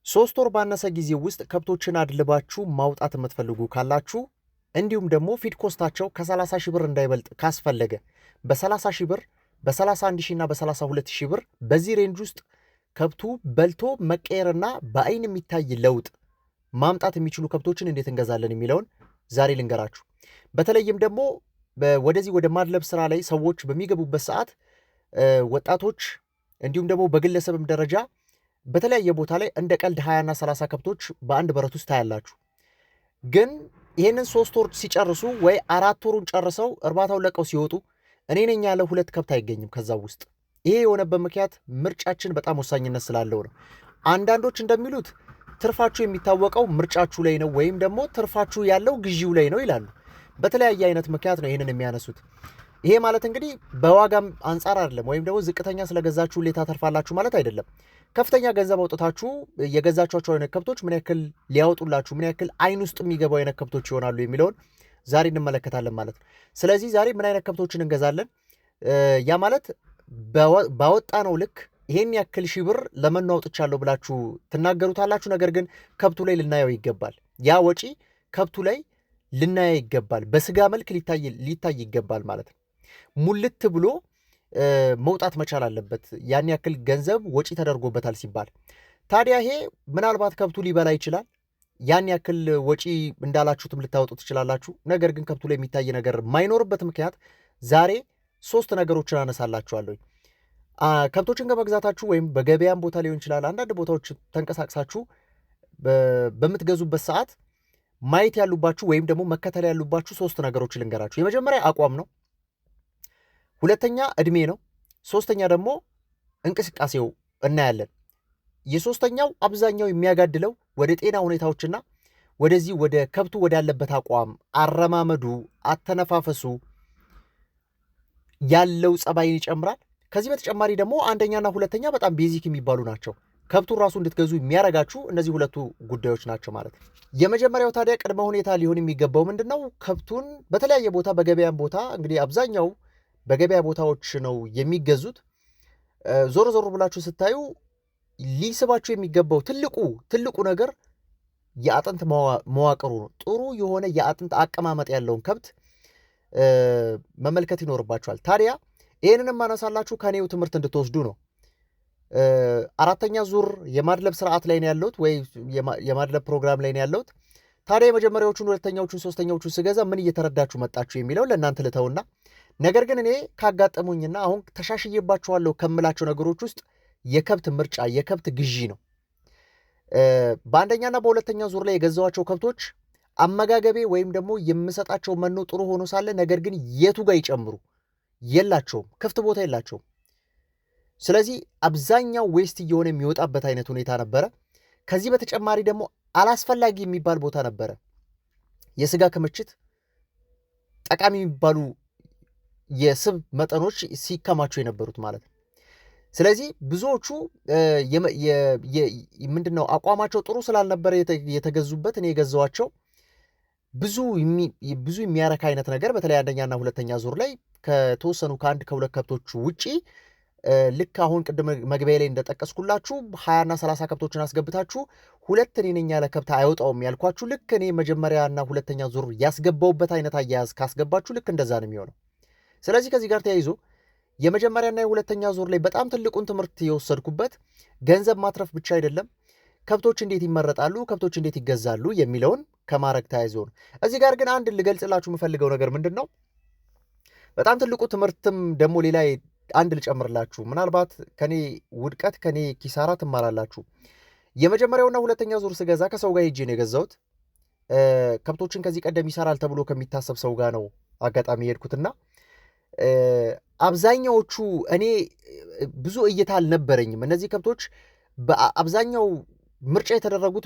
3 ወር ባነሰ ጊዜ ውስጥ ከብቶችን አድልባችሁ ማውጣት የምትፈልጉ ካላችሁ እንዲሁም ደግሞ ፊድ ኮስታቸው ከ30 ሺህ ብር እንዳይበልጥ ካስፈለገ በ30 ሺህ ብር በ31 ሺህ እና በ32 ሺህ ብር በዚህ ሬንጅ ውስጥ ከብቱ በልቶ መቀየርና በአይን የሚታይ ለውጥ ማምጣት የሚችሉ ከብቶችን እንዴት እንገዛለን የሚለውን ዛሬ ልንገራችሁ። በተለይም ደግሞ ወደዚህ ወደ ማድለብ ስራ ላይ ሰዎች በሚገቡበት ሰዓት ወጣቶች እንዲሁም ደግሞ በግለሰብም ደረጃ በተለያየ ቦታ ላይ እንደ ቀልድ 20 እና 30 ከብቶች በአንድ በረት ውስጥ ታያላችሁ። ግን ይህንን 3 ወር ሲጨርሱ ወይ 4 ወሩን ጨርሰው እርባታውን ለቀው ሲወጡ እኔ ነኝ ያለ 2 ከብት አይገኝም ከዛ ውስጥ። ይሄ የሆነበት ምክንያት ምርጫችን በጣም ወሳኝነት ስላለው ነው። አንዳንዶች እንደሚሉት ትርፋችሁ የሚታወቀው ምርጫችሁ ላይ ነው ወይም ደግሞ ትርፋችሁ ያለው ግዢው ላይ ነው ይላሉ። በተለያየ አይነት ምክንያት ነው ይህንን የሚያነሱት። ይሄ ማለት እንግዲህ በዋጋም አንጻር አይደለም፣ ወይም ደግሞ ዝቅተኛ ስለገዛችሁ ሌታ ተርፋላችሁ ማለት አይደለም። ከፍተኛ ገንዘብ አውጥታችሁ የገዛችኋቸው አይነት ከብቶች ምን ያክል ሊያወጡላችሁ፣ ምን ያክል አይን ውስጥ የሚገባው አይነት ከብቶች ይሆናሉ የሚለውን ዛሬ እንመለከታለን ማለት ነው። ስለዚህ ዛሬ ምን አይነት ከብቶችን እንገዛለን፣ ያ ማለት ባወጣነው ልክ ይሄን ያክል ሺህ ብር ለመኖ አውጥቻለሁ ብላችሁ ትናገሩታላችሁ። ነገር ግን ከብቱ ላይ ልናየው ይገባል። ያ ወጪ ከብቱ ላይ ልናየው ይገባል። በስጋ መልክ ሊታይ ይገባል ማለት ነው። ሙልት ብሎ መውጣት መቻል አለበት። ያን ያክል ገንዘብ ወጪ ተደርጎበታል ሲባል ታዲያ ይሄ ምናልባት ከብቱ ሊበላ ይችላል። ያን ያክል ወጪ እንዳላችሁትም ልታወጡ ትችላላችሁ። ነገር ግን ከብቱ ላይ የሚታይ ነገር የማይኖርበት ምክንያት ዛሬ 3 ነገሮችን አነሳላችኋለሁ። ከብቶችን ከመግዛታችሁ ወይም በገበያም ቦታ ሊሆን ይችላል፣ አንዳንድ ቦታዎች ተንቀሳቅሳችሁ በምትገዙበት ሰዓት ማየት ያሉባችሁ ወይም ደግሞ መከተል ያሉባችሁ 3 ነገሮች ልንገራችሁ። የመጀመሪያ አቋም ነው። ሁለተኛ እድሜ ነው። ሶስተኛ ደግሞ እንቅስቃሴው እናያለን። የሶስተኛው አብዛኛው የሚያጋድለው ወደ ጤና ሁኔታዎችና ወደዚህ ወደ ከብቱ ወዳለበት አቋም፣ አረማመዱ፣ አተነፋፈሱ ያለው ጸባይን ይጨምራል። ከዚህ በተጨማሪ ደግሞ አንደኛና ሁለተኛ በጣም ቤዚክ የሚባሉ ናቸው። ከብቱን ራሱ እንድትገዙ የሚያረጋችሁ እነዚህ 2 ጉዳዮች ናቸው ማለት ነው። የመጀመሪያው ታዲያ ቅድመ ሁኔታ ሊሆን የሚገባው ምንድነው? ከብቱን በተለያየ ቦታ በገበያም ቦታ እንግዲህ አብዛኛው በገበያ ቦታዎች ነው የሚገዙት። ዞር ዞር ብላችሁ ስታዩ ሊስባችሁ የሚገባው ትልቁ ነገር የአጥንት መዋቅሩ ነው። ጥሩ የሆነ የአጥንት አቀማመጥ ያለውን ከብት መመልከት ይኖርባችኋል። ታዲያ ይህንንም ማነሳላችሁ ከኔው ትምህርት እንድትወስዱ ነው። 4ኛ ዙር የማድለብ ስርዓት ላይ ነው ያለሁት ወይ የማድለብ ፕሮግራም ላይ ነው ያለሁት። ታዲያ የመጀመሪያዎቹን፣ ሁለተኛዎቹን፣ ሶስተኛዎቹን ስገዛ ምን እየተረዳችሁ መጣችሁ የሚለው ለእናንተ ልተውና ነገር ግን እኔ ካጋጠሙኝና አሁን ተሻሽዬባችኋለሁ ከምላቸው ነገሮች ውስጥ የከብት ምርጫ፣ የከብት ግዢ ነው። በአንደኛና በሁለተኛ ዙር ላይ የገዛኋቸው ከብቶች አመጋገቤ ወይም ደግሞ የምሰጣቸው መኖ ጥሩ ሆኖ ሳለ ነገር ግን የቱ ጋር ይጨምሩ የላቸውም፣ ክፍት ቦታ የላቸውም። ስለዚህ አብዛኛው ዌስት እየሆነ የሚወጣበት አይነት ሁኔታ ነበረ። ከዚህ በተጨማሪ ደግሞ አላስፈላጊ የሚባል ቦታ ነበረ። የስጋ ክምችት፣ ጠቃሚ የሚባሉ የስብ መጠኖች ሲከማቸው የነበሩት ማለት ነው። ስለዚህ ብዙዎቹ ምንድነው አቋማቸው ጥሩ ስላልነበረ የተገዙበት እኔ የገዛዋቸው ብዙ የሚያረካ አይነት ነገር በተለይ አንደኛና ሁለተኛ ዙር ላይ ከተወሰኑ ከአንድ ከሁለት ከብቶች ውጪ ልክ አሁን ቅድም መግቢያ ላይ እንደጠቀስኩላችሁ 20 እና 30 ከብቶችን አስገብታችሁ 2 እኔ ነኝ ያለ ከብት አይወጣውም ያልኳችሁ ልክ እኔ መጀመሪያና ሁለተኛ ዙር ያስገባውበት አይነት አያያዝ ካስገባችሁ ልክ እንደዛ ነው የሚሆነው። ስለዚህ ከዚህ ጋር ተያይዞ የመጀመሪያና የሁለተኛ ዙር ላይ በጣም ትልቁን ትምህርት የወሰድኩበት ገንዘብ ማትረፍ ብቻ አይደለም፣ ከብቶች እንዴት ይመረጣሉ፣ ከብቶች እንዴት ይገዛሉ የሚለውን ከማረግ ተያይዞ ነው። እዚህ ጋር ግን አንድ ልገልጽላችሁ የምፈልገው ነገር ምንድን ነው፣ በጣም ትልቁ ትምህርትም ደግሞ ሌላ አንድ ልጨምርላችሁ። ምናልባት ከኔ ውድቀት ከኔ ኪሳራ ትማራላችሁ። የመጀመሪያውና ሁለተኛ ዙር ስገዛ ከሰው ጋር ሄጄ ነው የገዛሁት። ከብቶችን ከዚህ ቀደም ይሰራል ተብሎ ከሚታሰብ ሰው ጋር ነው አጋጣሚ የሄድኩትና አብዛኛዎቹ እኔ ብዙ እይታ አልነበረኝም። እነዚህ ከብቶች በአብዛኛው ምርጫ የተደረጉት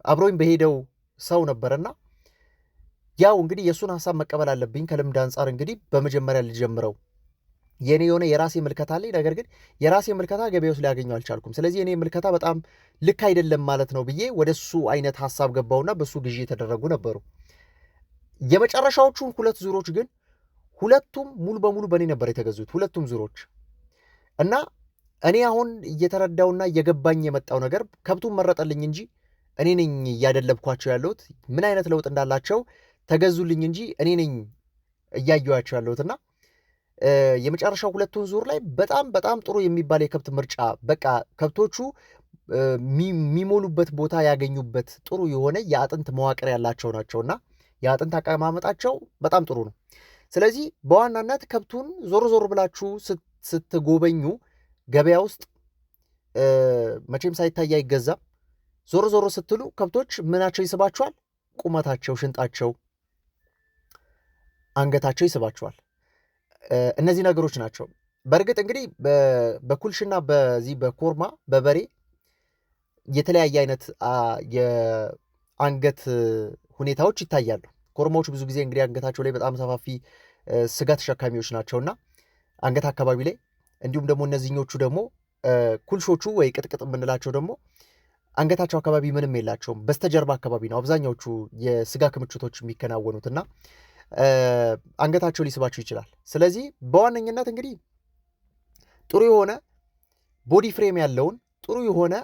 አብሮኝ በሄደው ሰው ነበርና ያው እንግዲህ የእሱን ሀሳብ መቀበል አለብኝ ከልምድ አንጻር። እንግዲህ በመጀመሪያ ልጀምረው የኔ የሆነ የራሴ ምልከታ አለኝ። ነገር ግን የራሴ ምልከታ ገበያ ውስጥ ሊያገኘው አልቻልኩም። ስለዚህ የኔ ምልከታ በጣም ልክ አይደለም ማለት ነው ብዬ ወደሱ አይነት ሀሳብ ገባውና በሱ ግዢ የተደረጉ ነበሩ። የመጨረሻዎቹን 2 ዙሮች ግን ሁለቱም ሙሉ በሙሉ በእኔ ነበር የተገዙት፣ ሁለቱም ዙሮች እና እኔ አሁን እየተረዳውና እየገባኝ የመጣው ነገር ከብቱን መረጠልኝ እንጂ እኔ ነኝ እያደለብኳቸው ያለሁት። ምን አይነት ለውጥ እንዳላቸው ተገዙልኝ እንጂ እኔ ነኝ እያየኋቸው ያለሁትና የመጨረሻው ሁለቱን ዙር ላይ በጣም በጣም ጥሩ የሚባል የከብት ምርጫ፣ በቃ ከብቶቹ የሚሞሉበት ቦታ ያገኙበት ጥሩ የሆነ የአጥንት መዋቅር ያላቸው ናቸውና የአጥንት አቀማመጣቸው በጣም ጥሩ ነው። ስለዚህ በዋናነት ከብቱን ዞር ዞር ብላችሁ ስትጎበኙ ገበያ ውስጥ መቼም ሳይታይ አይገዛም። ዞር ዞር ስትሉ ከብቶች ምናቸው ይስባቸዋል? ቁመታቸው፣ ሽንጣቸው፣ አንገታቸው ይስባቸዋል። እነዚህ ነገሮች ናቸው። በእርግጥ እንግዲህ በኩልሽና በዚህ በኮርማ በበሬ የተለያየ አይነት የአንገት ሁኔታዎች ይታያሉ። ኮርማዎች ብዙ ጊዜ እንግዲህ አንገታቸው ላይ በጣም ሰፋፊ ስጋ ተሸካሚዎች ናቸውና አንገት አካባቢ ላይ፣ እንዲሁም ደግሞ እነዚህኞቹ ደግሞ ኩልሾቹ ወይ ቅጥቅጥ የምንላቸው ደግሞ አንገታቸው አካባቢ ምንም የላቸውም። በስተጀርባ አካባቢ ነው አብዛኛዎቹ የስጋ ክምችቶች የሚከናወኑትና አንገታቸው ሊስባቸው ይችላል። ስለዚህ በዋነኝነት እንግዲህ ጥሩ የሆነ ቦዲ ፍሬም ያለውን ጥሩ የሆነ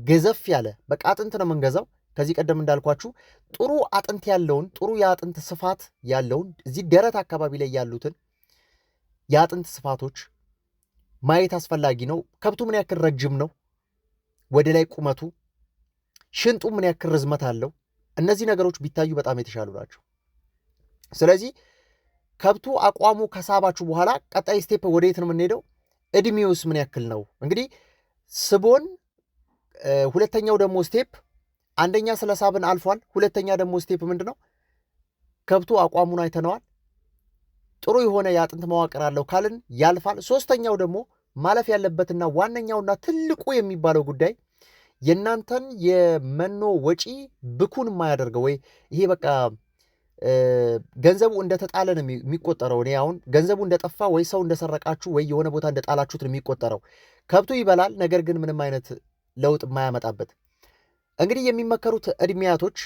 ገዘፍ ያለ በቃ አጥንት ነው የምንገዛው። ከዚህ ቀደም እንዳልኳችሁ ጥሩ አጥንት ያለውን ጥሩ የአጥንት ስፋት ያለውን እዚህ ደረት አካባቢ ላይ ያሉትን የአጥንት ስፋቶች ማየት አስፈላጊ ነው። ከብቱ ምን ያክል ረጅም ነው፣ ወደ ላይ ቁመቱ፣ ሽንጡ ምን ያክል ርዝመት አለው፣ እነዚህ ነገሮች ቢታዩ በጣም የተሻሉ ናቸው። ስለዚህ ከብቱ አቋሙ ከሳባችሁ በኋላ ቀጣይ ስቴፕ ወደየት ነው የምንሄደው? እድሜውስ ምን ያክል ነው? እንግዲህ ስቦን ሁለተኛው ደግሞ ስቴፕ አንደኛ ስለ ሳብን አልፏል። ሁለተኛ ደግሞ ስቴፕ ምንድን ነው? ከብቱ አቋሙን አይተነዋል። ጥሩ የሆነ የአጥንት መዋቅር አለው ካልን ያልፋል። ሶስተኛው ደግሞ ማለፍ ያለበትና ዋነኛውና ትልቁ የሚባለው ጉዳይ የእናንተን የመኖ ወጪ ብኩን የማያደርገው ወይ ይሄ በቃ ገንዘቡ እንደተጣለ ነው የሚቆጠረው። እኔ አሁን ገንዘቡ እንደጠፋ ወይ ሰው እንደሰረቃችሁ ወይ የሆነ ቦታ እንደጣላችሁት ነው የሚቆጠረው። ከብቱ ይበላል፣ ነገር ግን ምንም አይነት ለውጥ የማያመጣበት። እንግዲህ የሚመከሩት እድሜያቶች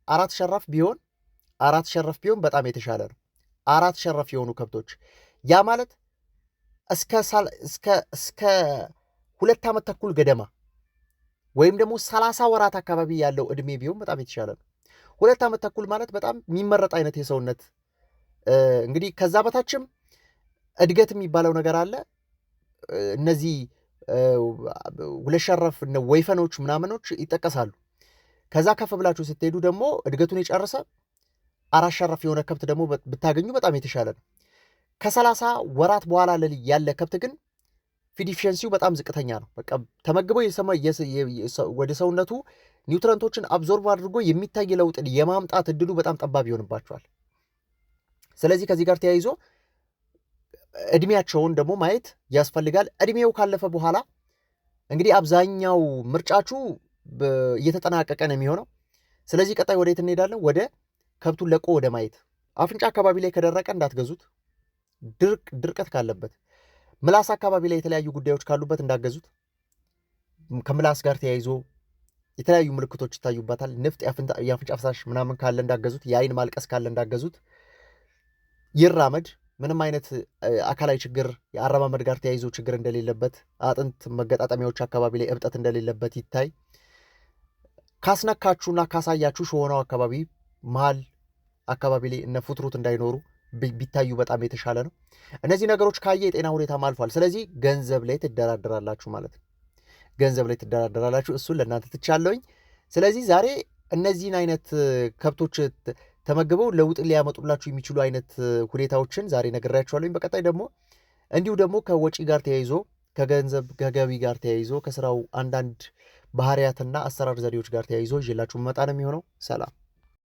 4 ሸራፍ ቢሆን 4 ሸረፍ ቢሆን በጣም የተሻለ ነው። 4 ሸረፍ የሆኑ ከብቶች ያ ማለት እስከ 2 ዓመት ተኩል ገደማ ወይም ደግሞ 30 ወራት አካባቢ ያለው እድሜ ቢሆን በጣም የተሻለ ነው። 2 ዓመት ተኩል ማለት በጣም የሚመረጥ አይነት የሰውነት እንግዲህ ከዛ በታችም እድገት የሚባለው ነገር አለ። እነዚህ 2 ሸረፍ ወይፈኖች ምናምኖች ይጠቀሳሉ። ከዛ ከፍ ብላችሁ ስትሄዱ ደግሞ እድገቱን የጨረሰ 4 ሸረፍ የሆነ ከብት ደግሞ ብታገኙ በጣም የተሻለ ነው። ከ30 ወራት በኋላ ያለ ከብት ግን ፊድ ኢፊሸንሲው በጣም ዝቅተኛ ነው። በቃ ተመግበው ወደ ሰውነቱ ኒውትረንቶችን አብዞርቭ አድርጎ የሚታይ ለውጥን የማምጣት እድሉ በጣም ጠባብ ይሆንባቸዋል። ስለዚህ ከዚህ ጋር ተያይዞ እድሜያቸውን ደግሞ ማየት ያስፈልጋል። እድሜው ካለፈ በኋላ እንግዲህ አብዛኛው ምርጫችሁ እየተጠናቀቀ ነው የሚሆነው። ስለዚህ ቀጣይ ወዴት እንሄዳለን? ወደ ከብቱን ለቆ ወደ ማየት። አፍንጫ አካባቢ ላይ ከደረቀ እንዳትገዙት። ድርቀት ካለበት፣ ምላስ አካባቢ ላይ የተለያዩ ጉዳዮች ካሉበት እንዳገዙት። ከምላስ ጋር ተያይዞ የተለያዩ ምልክቶች ይታዩባታል። ንፍጥ፣ የአፍንጫ ፈሳሽ ምናምን ካለ እንዳገዙት። የአይን ማልቀስ ካለ እንዳገዙት። ይራመድ፣ ምንም አይነት አካላዊ ችግር የአረማመድ ጋር ተያይዞ ችግር እንደሌለበት፣ አጥንት መገጣጠሚያዎች አካባቢ ላይ እብጠት እንደሌለበት ይታይ። ካስነካችሁና ካሳያችሁ ሾሆናው አካባቢ መሀል አካባቢ ላይ እነ ፉትሩት እንዳይኖሩ ቢታዩ በጣም የተሻለ ነው። እነዚህ ነገሮች ካየ የጤና ሁኔታም አልፏል። ስለዚህ ገንዘብ ላይ ትደራደራላችሁ ማለት ነው። ገንዘብ ላይ ትደራደራላችሁ። እሱን ለእናንተ ትቻለውኝ። ስለዚህ ዛሬ እነዚህን አይነት ከብቶች ተመግበው ለውጥ ሊያመጡላችሁ የሚችሉ አይነት ሁኔታዎችን ዛሬ ነግሬያችኋለሁኝ። በቀጣይ ደግሞ እንዲሁ ደግሞ ከወጪ ጋር ተያይዞ ከገንዘብ ከገቢ ጋር ተያይዞ ከስራው አንዳንድ ባህሪያትና አሰራር ዘዴዎች ጋር ተያይዞ ይዤላችሁ መጣ ነው የሚሆነው። ሰላም።